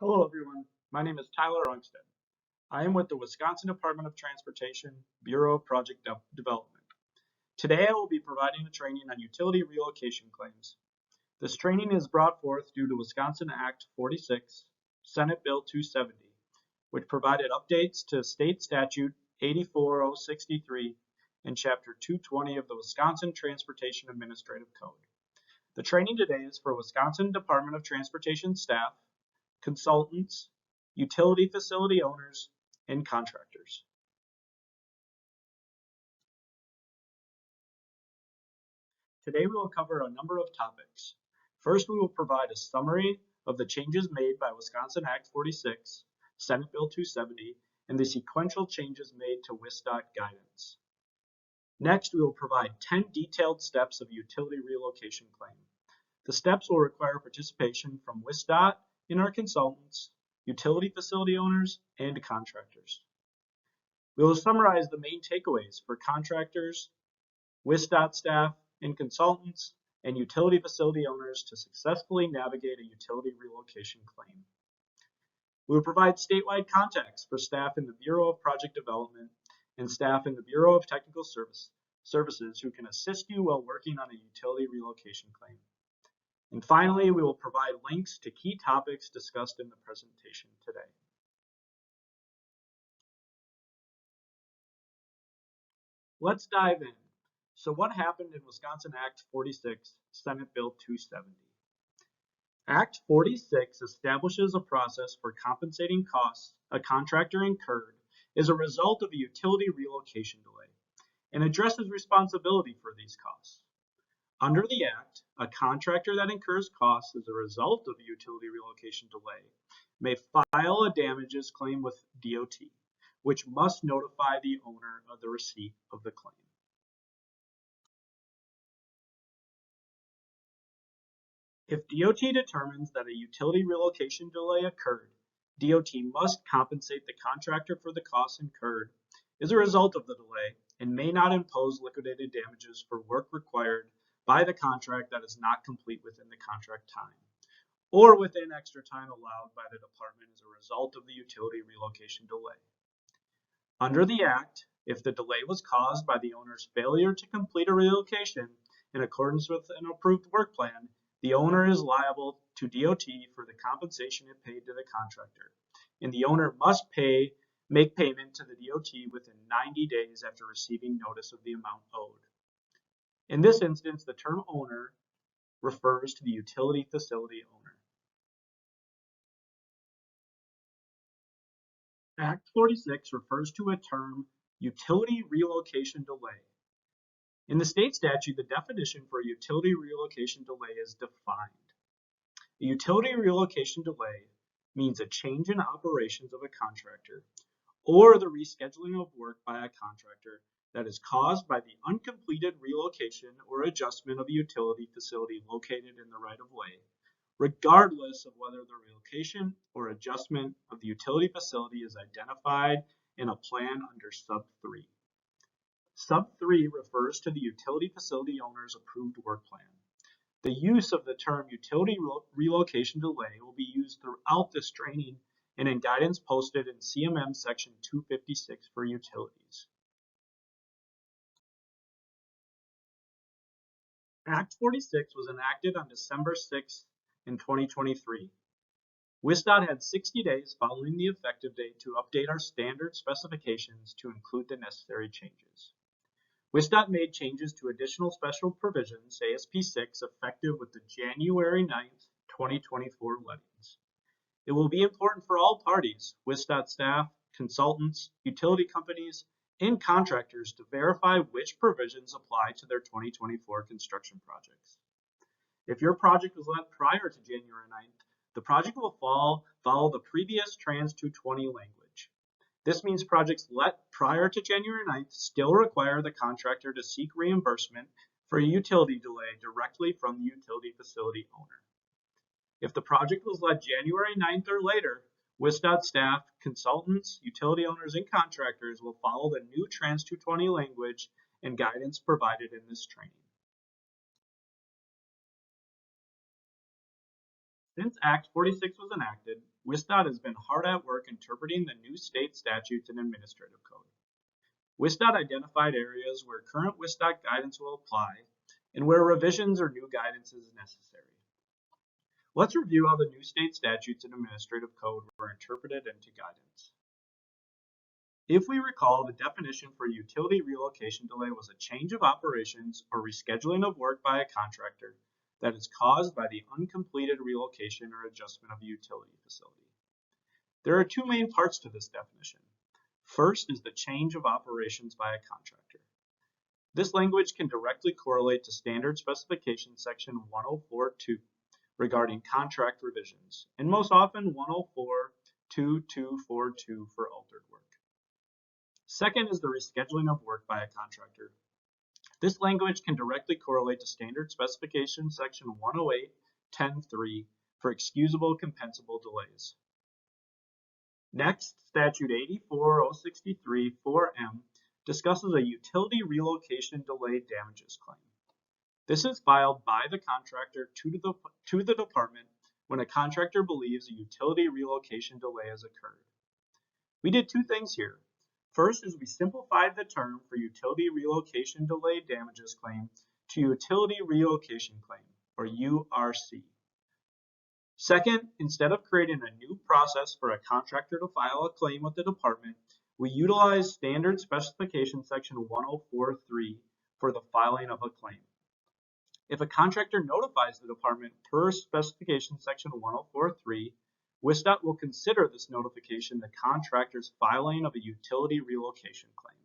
Hello, everyone. My name is Tyler Ungstead. I am with the Wisconsin Department of Transportation, Bureau of Project Development. Today, I will be providing a training on utility relocation claims. This training is brought forth due to Wisconsin Act 46, Senate Bill 270, which provided updates to State Statute 84063 and Chapter 220 of the Wisconsin Transportation Administrative Code. The training today is for Wisconsin Department of Transportation staff, consultants, utility facility owners, and contractors. Today we will cover a number of topics. First, we will provide a summary of the changes made by Wisconsin Act 46, Senate Bill 270, and the sequential changes made to WISDOT guidance. Next, we will provide 10 detailed steps of utility relocation claim. The steps will require participation from WISDOT and our consultants, utility facility owners, and contractors. We will summarize the main takeaways for contractors, WISDOT staff, and consultants, and utility facility owners to successfully navigate a utility relocation claim. We will provide statewide contacts for staff in the Bureau of Project Development and staff in the Bureau of Technical Services who can assist you while working on a utility relocation claim. And finally, we will provide links to key topics discussed in the presentation today. Let's dive in. So what happened in Wisconsin Act 46, Senate Bill 270? Act 46 establishes a process for compensating costs a contractor incurred as a result of a utility relocation delay and addresses responsibility for these costs. Under the Act, a contractor that incurs costs as a result of a utility relocation delay may file a damages claim with DOT, which must notify the owner of the receipt of the claim. If DOT determines that a utility relocation delay occurred, DOT must compensate the contractor for the costs incurred as a result of the delay and may not impose liquidated damages for work required by the contract that is not complete within the contract time, or within extra time allowed by the department as a result of the utility relocation delay. Under the Act, if the delay was caused by the owner's failure to complete a relocation in accordance with an approved work plan, the owner is liable to DOT for the compensation it paid to the contractor, and the owner must make payment to the DOT within 90 days after receiving notice of the amount owed. In this instance, the term owner refers to the utility facility owner. Act 46 refers to a term utility relocation delay. In the state statute, the definition for a utility relocation delay is defined. A utility relocation delay means a change in operations of a contractor or the rescheduling of work by a contractor that is caused by the uncompleted relocation or adjustment of a utility facility located in the right-of-way, regardless of whether the relocation or adjustment of the utility facility is identified in a plan under Sub 3. Sub 3 refers to the utility facility owner's approved work plan. The use of the term utility relocation delay will be used throughout this training and in guidance posted in CMM Section 256 for utilities. Act 46 was enacted on December 6 in 2023. WISDOT had 60 days following the effective date to update our standard specifications to include the necessary changes. WISDOT made changes to additional special provisions, ASP 6, effective with the January 9, 2024 lettings. It will be important for all parties, WISDOT staff, consultants, utility companies, and contractors to verify which provisions apply to their 2024 construction projects. If your project was let prior to January 9th, the project will follow the previous Trans 220 language. This means projects let prior to January 9th still require the contractor to seek reimbursement for a utility delay directly from the utility facility owner. If the project was let January 9th or later, WISDOT staff, consultants, utility owners, and contractors will follow the new Trans 220 language and guidance provided in this training. Since Act 46 was enacted, WSDOT has been hard at work interpreting the new state statutes and administrative code. WSDOT identified areas where current WSDOT guidance will apply and where revisions or new guidance is necessary. Let's review how the new state statutes and administrative code were interpreted into guidance. If we recall, the definition for utility relocation delay was a change of operations or rescheduling of work by a contractor that is caused by the uncompleted relocation or adjustment of a utility facility. There are two main parts to this definition. First is the change of operations by a contractor. This language can directly correlate to standard specification section 104.2 regarding contract revisions, and most often 104.2242 for altered work. Second is the rescheduling of work by a contractor. This language can directly correlate to standard specification section 108.10.3 for excusable compensable delays. Next, statute 84.063 4M discusses a utility relocation delay damages claim. This is filed by the contractor to the department when a contractor believes a utility relocation delay has occurred. We did two things here. First is we simplified the term for utility relocation delay damages claim to utility relocation claim, or URC. Second, instead of creating a new process for a contractor to file a claim with the department, we utilize standard specification section 104.3 for the filing of a claim. If a contractor notifies the department per specification section 104.3, WSDOT will consider this notification the contractor's filing of a utility relocation claim.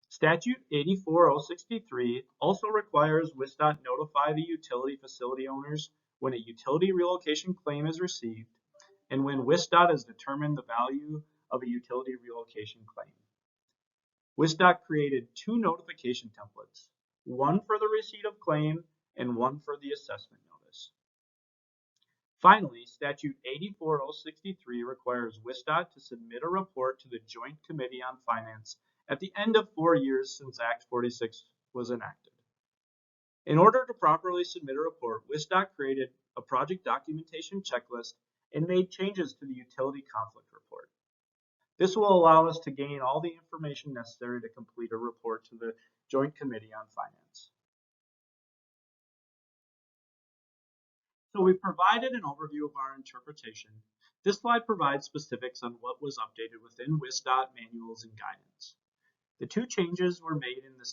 Statute 84.063 also requires WSDOT notify the utility facility owners when a utility relocation claim is received and when WSDOT has determined the value of a utility relocation claim. WSDOT created two notification templates, one for the receipt of claim and one for the assessment notice. Finally, statute 84.063 requires WSDOT to submit a report to the Joint Committee on Finance at the end of 4 years since Act 46 was enacted. In order to properly submit a report, WSDOT created a project documentation checklist and made changes to the utility conflict report. This will allow us to gain all the information necessary to complete a report to the Joint Committee on Finance. So we provided an overview of our interpretation. This slide provides specifics on what was updated within WSDOT manuals and guidance. The two changes were made in the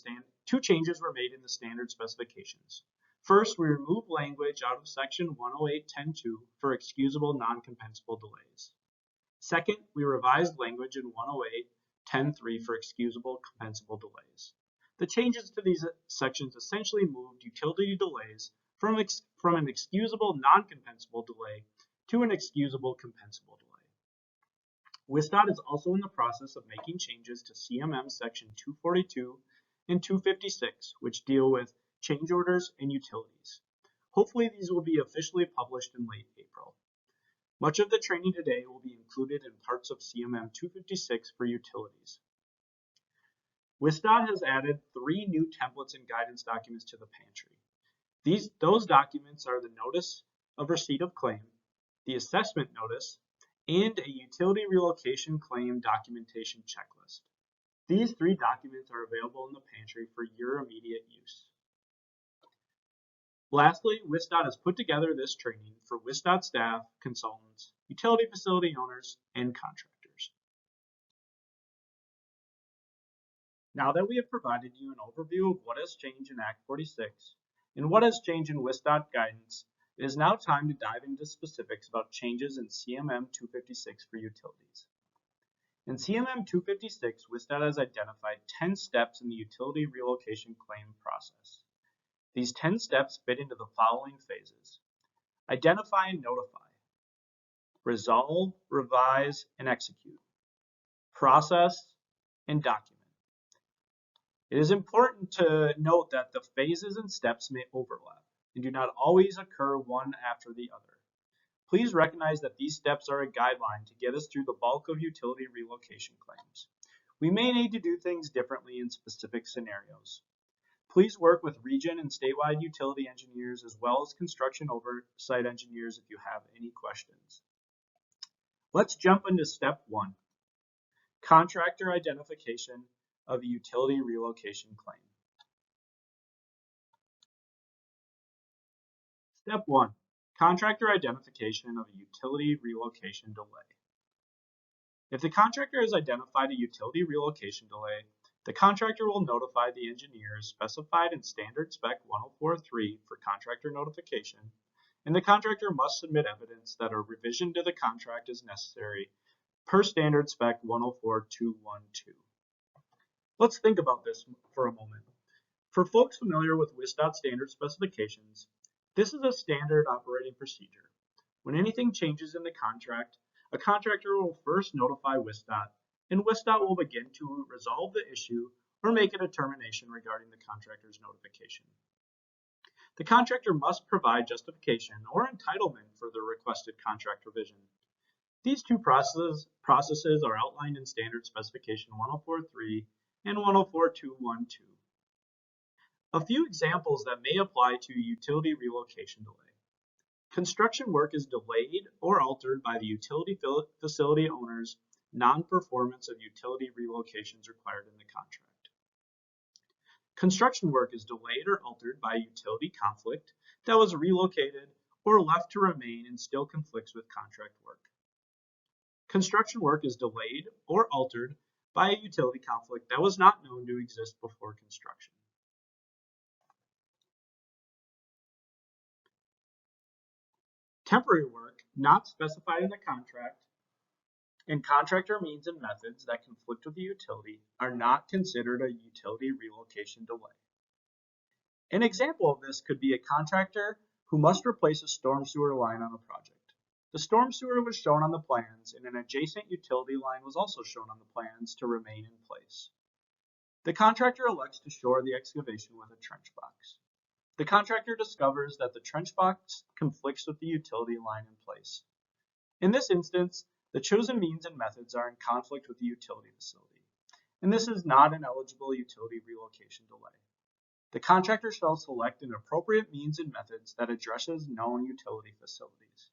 standard specifications. First, we removed language out of section 108.10.2 for excusable non-compensable delays. Second, we revised language in 108.10.3 for excusable compensable delays. The changes to these sections essentially moved utility delays from an excusable non-compensable delay to an excusable compensable delay. WSDOT is also in the process of making changes to CMM section 242 and 256, which deal with change orders and utilities. Hopefully these will be officially published in late April. Much of the training today will be included in parts of CMM 256 for utilities. WSDOT has added 3 new templates and guidance documents to the pantry. Those documents are the Notice of Receipt of Claim, the Assessment Notice, and a Utility Relocation Claim Documentation Checklist. These 3 documents are available in the pantry for your immediate use. Lastly, WSDOT has put together this training for WSDOT staff, consultants, utility facility owners, and contractors. Now that we have provided you an overview of what has changed in Act 46 and what has changed in WSDOT guidance, it is now time to dive into specifics about changes in CMM 256 for utilities. In CMM 256, WSDOT has identified 10 steps in the utility relocation claim process. These 10 steps fit into the following phases: identify and notify, resolve, revise, and execute, process, and document. It is important to note that the phases and steps may overlap and do not always occur one after the other. Please recognize that these steps are a guideline to get us through the bulk of utility relocation claims. We may need to do things differently in specific scenarios. Please work with region and statewide utility engineers as well as construction oversight engineers if you have any questions. Let's jump into step 1, contractor identification of a utility relocation claim. Step 1, contractor identification of a utility relocation delay. If the contractor has identified a utility relocation delay, the contractor will notify the engineers specified in Standard Spec 104.3 for contractor notification, and the contractor must submit evidence that a revision to the contract is necessary per Standard Spec 104.212. Let's think about this for a moment. For folks familiar with WSDOT standard specifications, this is a standard operating procedure. When anything changes in the contract, a contractor will first notify WSDOT, and WSDOT will begin to resolve the issue or make a determination regarding the contractor's notification. The contractor must provide justification or entitlement for the requested contract revision. These two processes are outlined in Standard Specification 104.3 and 104.212. A few examples that may apply to utility relocation delay. Construction work is delayed or altered by the utility facility owner's non-performance of utility relocations required in the contract. Construction work is delayed or altered by a utility conflict that was relocated or left to remain and still conflicts with contract work. Construction work is delayed or altered by a utility conflict that was not known to exist before construction. Temporary work not specified in the contract and contractor means and methods that conflict with the utility are not considered a utility relocation delay. An example of this could be a contractor who must replace a storm sewer line on a project. The storm sewer was shown on the plans and an adjacent utility line was also shown on the plans to remain in place. The contractor elects to shore the excavation with a trench box. The contractor discovers that the trench box conflicts with the utility line in place. In this instance, the chosen means and methods are in conflict with the utility facility, and this is not an eligible utility relocation delay. The contractor shall select an appropriate means and methods that addresses known utility facilities.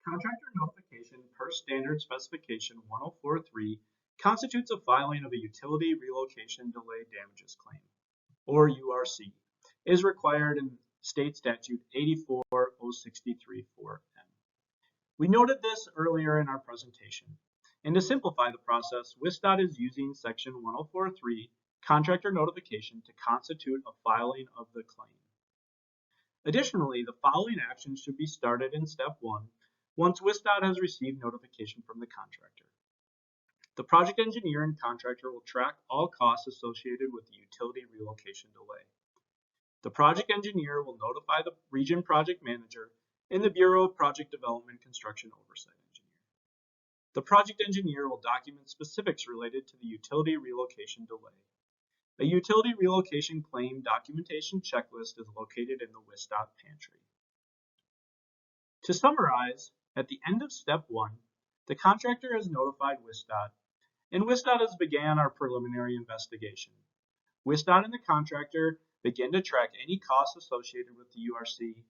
Contractor notification per Standard Specification 104.3 constitutes a filing of a utility relocation delay damages claim, or URC, is required in State Statute 84.063.4M. We noted this earlier in our presentation, and to simplify the process, WSDOT is using Section 104.3 contractor notification to constitute a filing of the claim. Additionally, the following actions should be started in Step 1 once WSDOT has received notification from the contractor. The project engineer and contractor will track all costs associated with the utility relocation delay. The project engineer will notify the region project manager and the Bureau of Project Development Construction Oversight Engineer. The project engineer will document specifics related to the utility relocation delay. A utility relocation claim documentation checklist is located in the WSDOT pantry. To summarize, at the end of Step 1, the contractor has notified WSDOT, and WSDOT has began our preliminary investigation. WSDOT and the contractor begin to track any costs associated with the URC,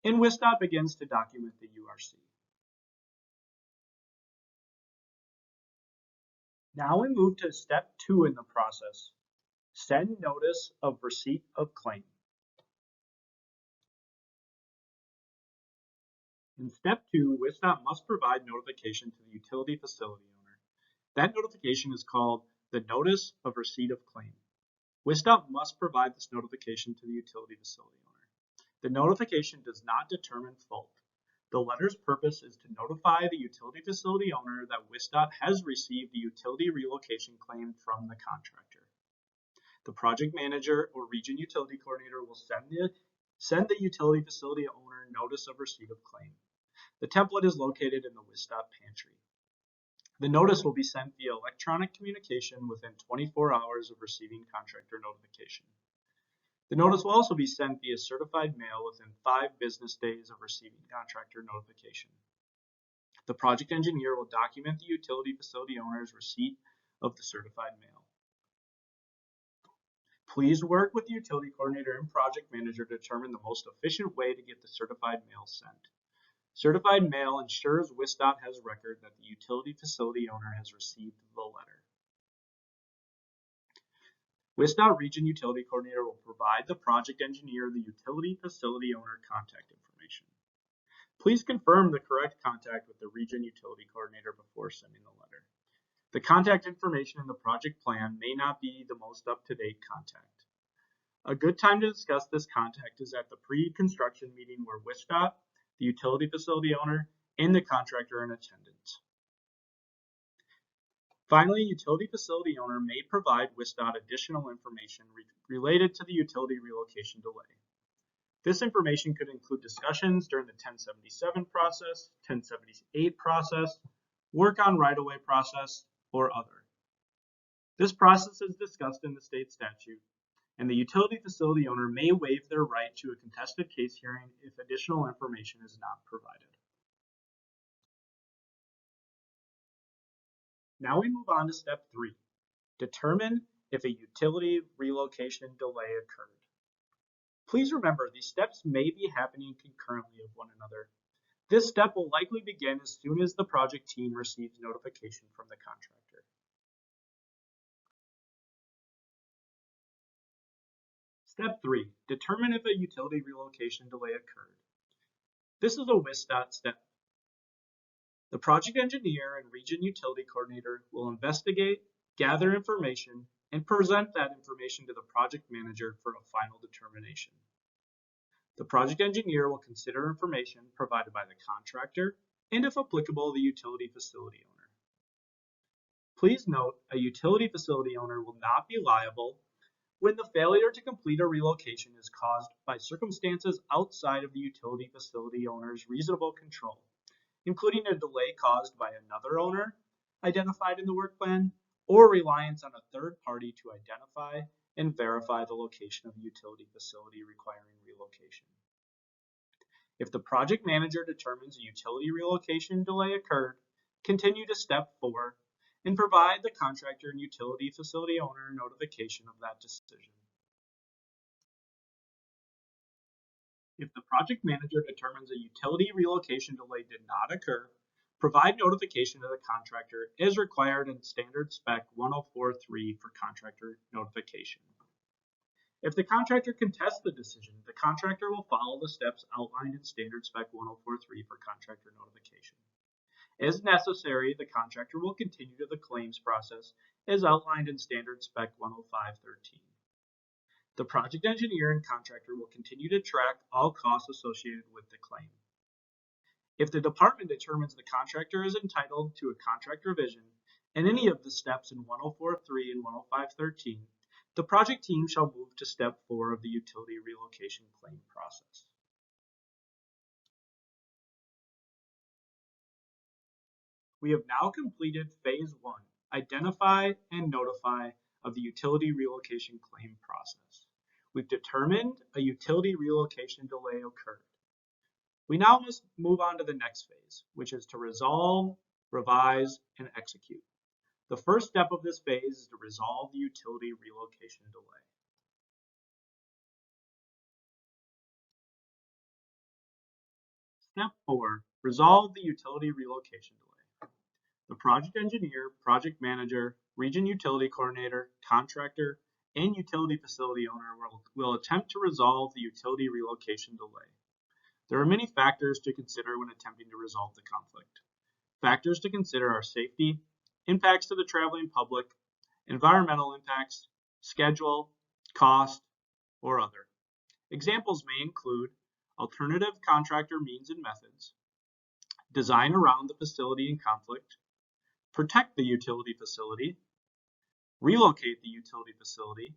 and WSDOT begins to document the URC. Now we move to Step 2 in the process, send notice of receipt of claim. In Step 2, WSDOT must provide notification to the utility facility owner. That notification is called the Notice of Receipt of Claim. WSDOT must provide this notification to the utility facility owner. The notification does not determine fault. The letter's purpose is to notify the utility facility owner that WSDOT has received the utility relocation claim from the contractor. The project manager or region utility coordinator will send the utility facility owner notice of receipt of claim. The template is located in the WSDOT pantry. The notice will be sent via electronic communication within 24 hours of receiving contractor notification. The notice will also be sent via certified mail within 5 business days of receiving contractor notification. The project engineer will document the utility facility owner's receipt of the certified mail. Please work with the utility coordinator and project manager to determine the most efficient way to get the certified mail sent. Certified mail ensures WSDOT has record that the utility facility owner has received the letter. WSDOT Region Utility Coordinator will provide the project engineer the utility facility owner contact information. Please confirm the correct contact with the Region Utility Coordinator before sending the letter. The contact information in the project plan may not be the most up-to-date contact. A good time to discuss this contact is at the pre-construction meeting where WSDOT, the utility facility owner, and the contractor are in attendance. Finally, utility facility owner may provide WSDOT additional information related to the utility relocation delay. This information could include discussions during the 1077 process, 1078 process, work on right-of-way process, or other. This process is discussed in the state statute, and the utility facility owner may waive their right to a contested case hearing if additional information is not provided. Now we move on to step 3. Determine if a utility relocation delay occurred. Please remember, these steps may be happening concurrently of one another. This step will likely begin as soon as the project team receives notification from the contractor. Step 3. Determine if a utility relocation delay occurred. This is a WSDOT step. The project engineer and region utility coordinator will investigate, gather information, and present that information to the project manager for a final determination. The project engineer will consider information provided by the contractor and, if applicable, the utility facility owner. Please note, a utility facility owner will not be liable when the failure to complete a relocation is caused by circumstances outside of the utility facility owner's reasonable control, including a delay caused by another owner identified in the work plan, or reliance on a third party to identify and verify the location of the utility facility requiring relocation. If the project manager determines a utility relocation delay occurred, continue to step 4 and provide the contractor and utility facility owner notification of that decision. If the project manager determines a utility relocation delay did not occur, provide notification to the contractor as required in Standard Spec 104.3 for contractor notification. If the contractor contests the decision, the contractor will follow the steps outlined in Standard Spec 104.3 for contractor notification. As necessary, the contractor will continue to the claims process as outlined in Standard Spec 105.13. The project engineer and contractor will continue to track all costs associated with the claim. If the department determines the contractor is entitled to a contract revision and any of the steps in 104.3 and 105.13, the project team shall move to step 4 of the utility relocation claim process. We have now completed phase 1, identify and notify of the utility relocation claim process. We've determined a utility relocation delay occurred. We now must move on to the next phase, which is to resolve, revise, and execute. The first step of this phase is to resolve the utility relocation delay. Step 4, resolve the utility relocation delay. The project engineer, project manager, region utility coordinator, contractor, and utility facility owner will attempt to resolve the utility relocation delay. There are many factors to consider when attempting to resolve the conflict. Factors to consider are safety, impacts to the traveling public, environmental impacts, schedule, cost, or other. Examples may include alternative contractor means and methods, design around the facility in conflict, protect the utility facility, relocate the utility facility.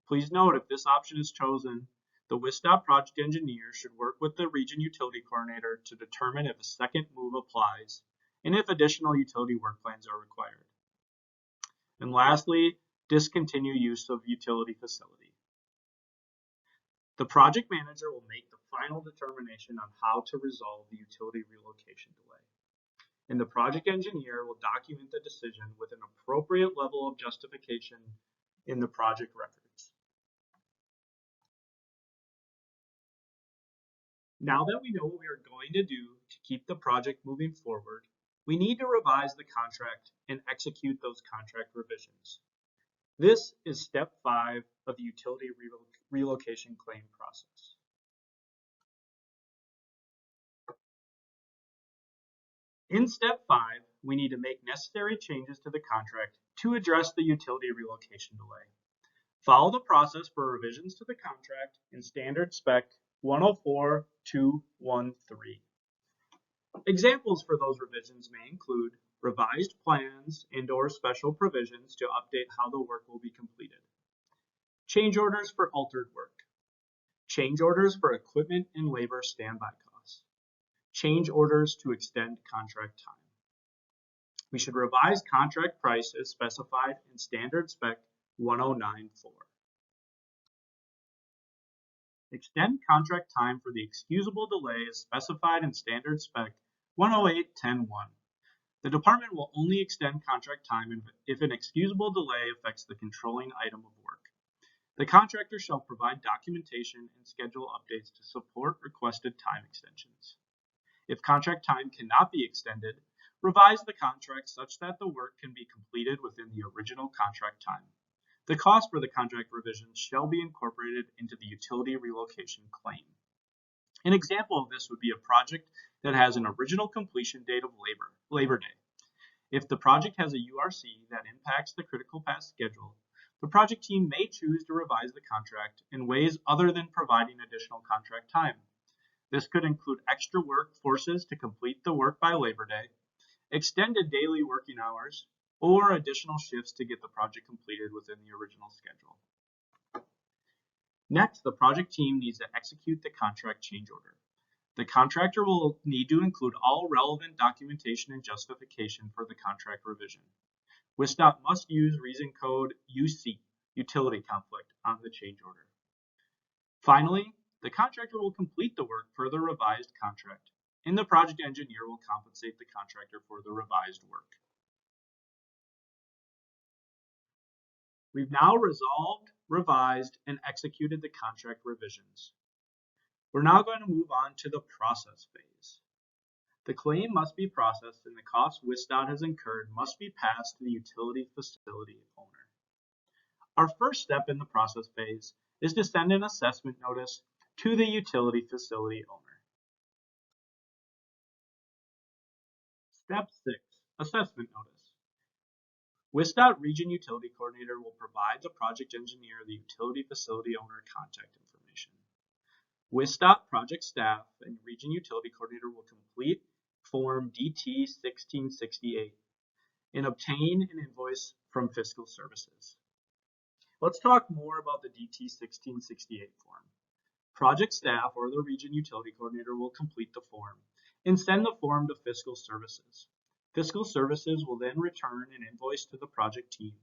Please note, if this option is chosen, the WSDOT project engineer should work with the region utility coordinator to determine if a second move applies and if additional utility work plans are required. And lastly, discontinue use of utility facility. The project manager will make the final determination on how to resolve the utility relocation delay, and the project engineer will document the decision with an appropriate level of justification in the project records. Now that we know what we are going to do to keep the project moving forward, we need to revise the contract and execute those contract revisions. This is step 5 of the utility relocation claim process. In step 5, we need to make necessary changes to the contract to address the utility relocation delay. Follow the process for revisions to the contract in Standard Spec 104.213. Examples for those revisions may include revised plans and/or special provisions to update how the work will be completed, change orders for altered work, change orders for equipment and labor standby costs, change orders to extend contract time. We should revise contract price as specified in Standard Spec 109.4. Extend contract time for the excusable delay as specified in Standard Spec 108.10.1. The department will only extend contract time if an excusable delay affects the controlling item of work. The contractor shall provide documentation and schedule updates to support requested time extensions. If contract time cannot be extended, revise the contract such that the work can be completed within the original contract time. The cost for the contract revisions shall be incorporated into the utility relocation claim. An example of this would be a project that has an original completion date of Labor Day. If the project has a URC that impacts the critical path schedule, the project team may choose to revise the contract in ways other than providing additional contract time. This could include extra workforces to complete the work by Labor Day, extended daily working hours, or additional shifts to get the project completed within the original schedule. Next, the project team needs to execute the contract change order. The contractor will need to include all relevant documentation and justification for the contract revision. WISDOT must use reason code UC, utility conflict, on the change order. Finally, the contractor will complete the work per the revised contract, and the project engineer will compensate the contractor for the revised work. We've now resolved, revised, and executed the contract revisions. We're now going to move on to the process phase. The claim must be processed and the costs WISDOT has incurred must be passed to the utility facility owner. Our first step in the process phase is to send an assessment notice to the utility facility owner. Step 6, assessment notice. WISDOT Region Utility Coordinator will provide the project engineer the utility facility owner contact information. WISDOT project staff and Region Utility Coordinator will complete Form DT 1668 and obtain an invoice from Fiscal Services. Let's talk more about the DT 1668 form. Project staff or the Region Utility Coordinator will complete the form and send the form to Fiscal Services. Fiscal Services will then return an invoice to the project team.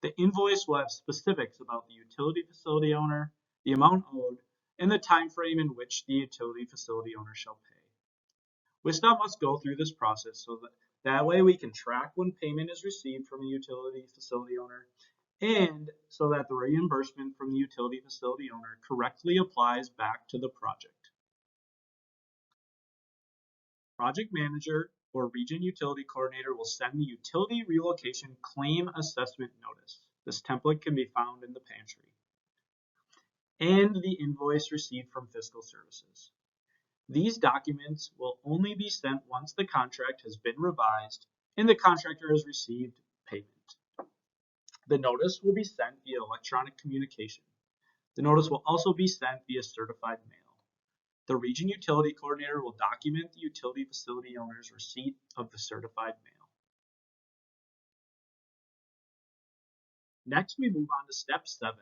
The invoice will have specifics about the utility facility owner, the amount owed, and the time frame in which the utility facility owner shall pay. WISDOT must go through this process so that way we can track when payment is received from the utility facility owner, and so that the reimbursement from the utility facility owner correctly applies back to the project. Project manager or Region Utility Coordinator will send the utility relocation claim assessment notice. This template can be found in the pantry. And the invoice received from Fiscal Services. These documents will only be sent once the contract has been revised and the contractor has received payment. The notice will be sent via electronic communication. The notice will also be sent via certified mail. The Region Utility Coordinator will document the utility facility owner's receipt of the certified mail. Next, we move on to step 7,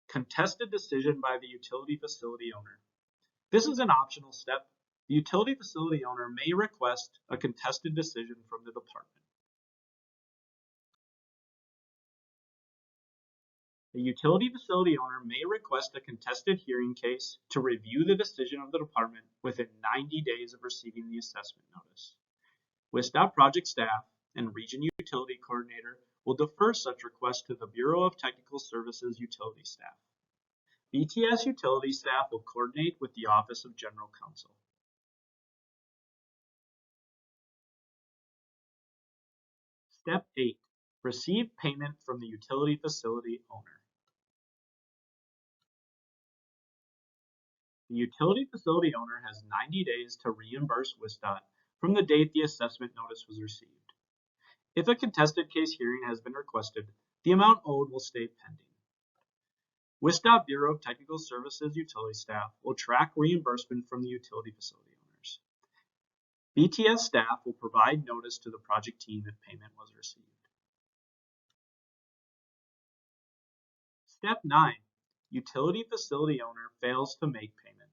contested decision by the utility facility owner. This is an optional step. The utility facility owner may request a contested decision from the department. The utility facility owner may request a contested hearing case to review the decision of the department within 90 days of receiving the assessment notice. WISDOT project staff and Region Utility Coordinator will defer such request to the Bureau of Technical Services utility staff. BTS utility staff will coordinate with the Office of General Counsel. Step 8. Receive payment from the utility facility owner. The utility facility owner has 90 days to reimburse WISDOT from the date the assessment notice was received. If a contested case hearing has been requested, the amount owed will stay pending. WISDOT Bureau of Technical Services utility staff will track reimbursement from the utility facility owners. BTS staff will provide notice to the project team if payment was received. Step 9. Utility facility owner fails to make payment.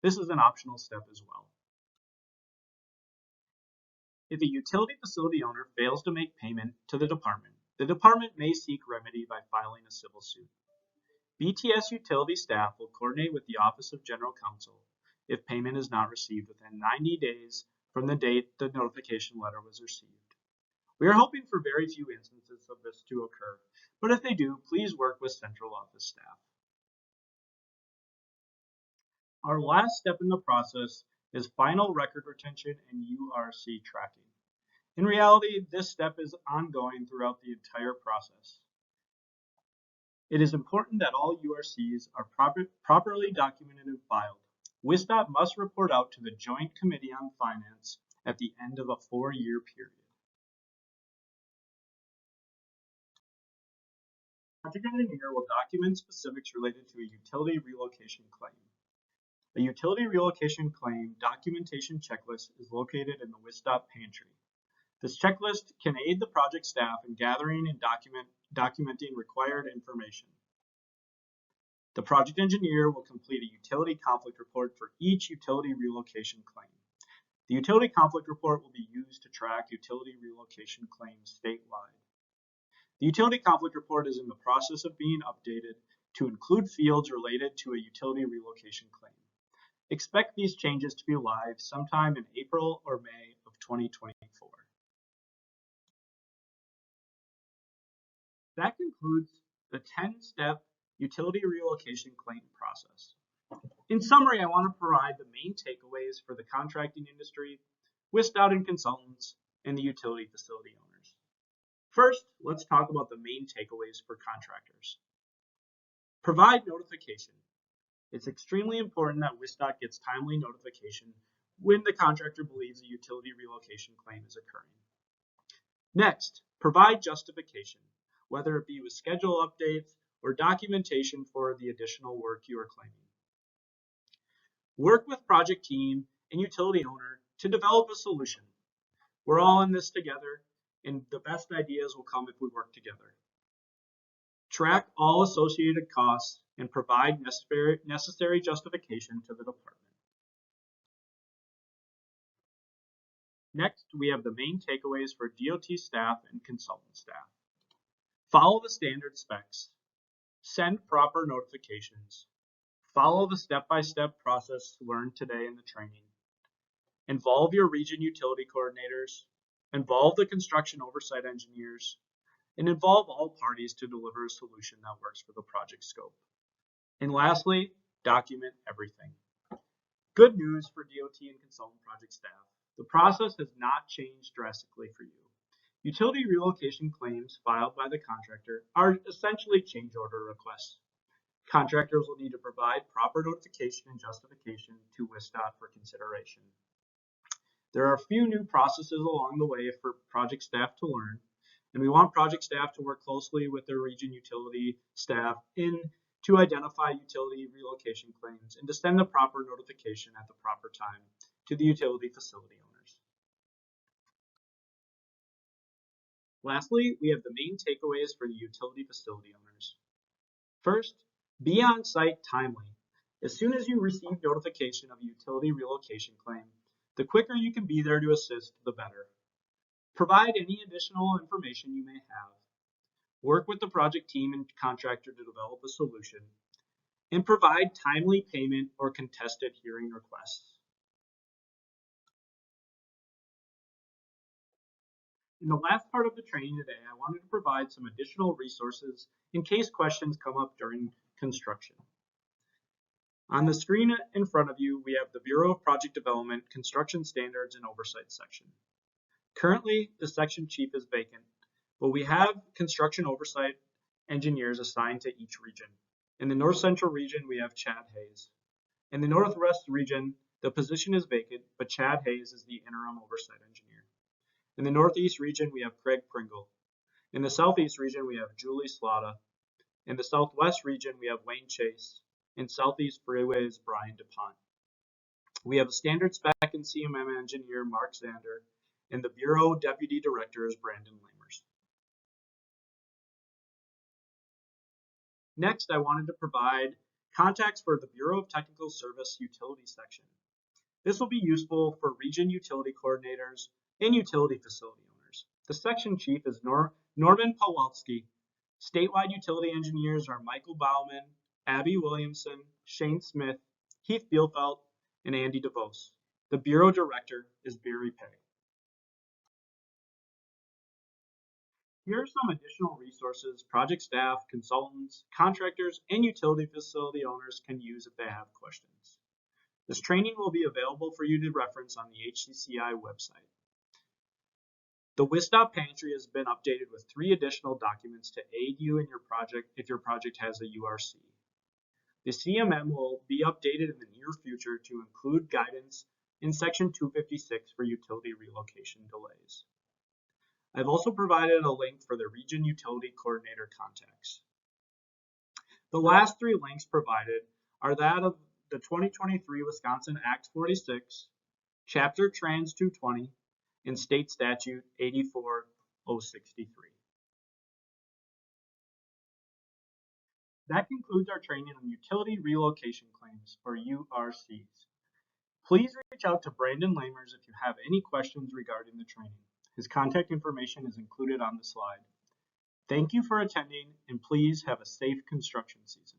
This is an optional step as well. If a utility facility owner fails to make payment to the department may seek remedy by filing a civil suit. BTS utility staff will coordinate with the Office of General Counsel if payment is not received within 90 days from the date the notification letter was received. We are hoping for very few instances of this to occur, but if they do, please work with central office staff. Our last step in the process is final record retention and URC tracking. In reality, this step is ongoing throughout the entire process. It is important that all URCs are properly documented and filed. WISDOT must report out to the Joint Committee on Finance at the end of a 4-year period. Project engineer will document specifics related to a utility relocation claim. A utility relocation claim documentation checklist is located in the WISDOT pantry. This checklist can aid the project staff in gathering and documenting required information. The project engineer will complete a utility conflict report for each utility relocation claim. The utility conflict report will be used to track utility relocation claims statewide. The utility conflict report is in the process of being updated to include fields related to a utility relocation claim. Expect these changes to be live sometime in April or May of 2024. That concludes the 10-step utility relocation claim process. In summary, I want to provide the main takeaways for the contracting industry, WISDOT and consultants, and the utility facility owners. First, let's talk about the main takeaways for contractors. Provide notification. It's extremely important that WISDOT gets timely notification when the contractor believes a utility relocation claim is occurring. Next, provide justification, whether it be with schedule updates or documentation for the additional work you are claiming. Work with project team and utility owner to develop a solution. We're all in this together, and the best ideas will come if we work together. Track all associated costs and provide necessary justification to the department. Next, we have the main takeaways for DOT staff and consultant staff. Follow the standard specs. Send proper notifications. Follow the step-by-step process learned today in the training. Involve your region utility coordinators. Involve the construction oversight engineers. And involve all parties to deliver a solution that works for the project scope. And lastly, document everything. Good news for DOT and consultant project staff. The process has not changed drastically for you. Utility relocation claims filed by the contractor are essentially change order requests. Contractors will need to provide proper notification and justification to WISDOT for consideration. There are a few new processes along the way for project staff to learn, and we want project staff to work closely with their region utility staff to identify utility relocation claims and to send the proper notification at the proper time to the utility facility owners. Lastly, we have the main takeaways for the utility facility owners. First, be on site timely. As soon as you receive notification of a utility relocation claim, the quicker you can be there to assist, the better. Provide any additional information you may have. Work with the project team and contractor to develop a solution, and provide timely payment or contested hearing requests. In the last part of the training today, I wanted to provide some additional resources in case questions come up during construction. On the screen in front of you, we have the Bureau of Project Development, Construction Standards and Oversight section. Currently, the section chief is vacant, but we have construction oversight engineers assigned to each region. In the North Central region, we have Chad Hayes. In the Northwest region, the position is vacant, but Chad Hayes is the interim oversight engineer. In the Northeast region, we have Craig Pringle. In the Southeast region, we have Julie Slaughter. In the Southwest region, we have Wayne Chase. In Southeast Freeways, Brian DuPont. We have a standard spec and CMM engineer, Mark Zander, and the Bureau Deputy Director is Brandon Lamers. Next, I wanted to provide contacts for the Bureau of Technical Service Utility section. This will be useful for region utility coordinators and utility facility owners. The section chief is Norman Pawlowski. Statewide utility engineers are Michael Bauman, Abby Williamson, Shane Smith, Heath Bielfeld, and Andy DeVos. The Bureau Director is Barry Pay. Here are some additional resources project staff, consultants, contractors, and utility facility owners can use if they have questions. This training will be available for you to reference on the HCCI website. The WISDOT pantry has been updated with 3 additional documents to aid you in your project if your project has a URC. The CMM will be updated in the near future to include guidance in Section 256 for utility relocation delays. I've also provided a link for the Region Utility Coordinator contacts. The last 3 links provided are that of the 2023 Wisconsin Act 46, Chapter Trans 220, and State Statute 84063. That concludes our training on utility relocation claims, or URCs. Please reach out to Brandon Lamers if you have any questions regarding the training. His contact information is included on the slide. Thank you for attending, and please have a safe construction season.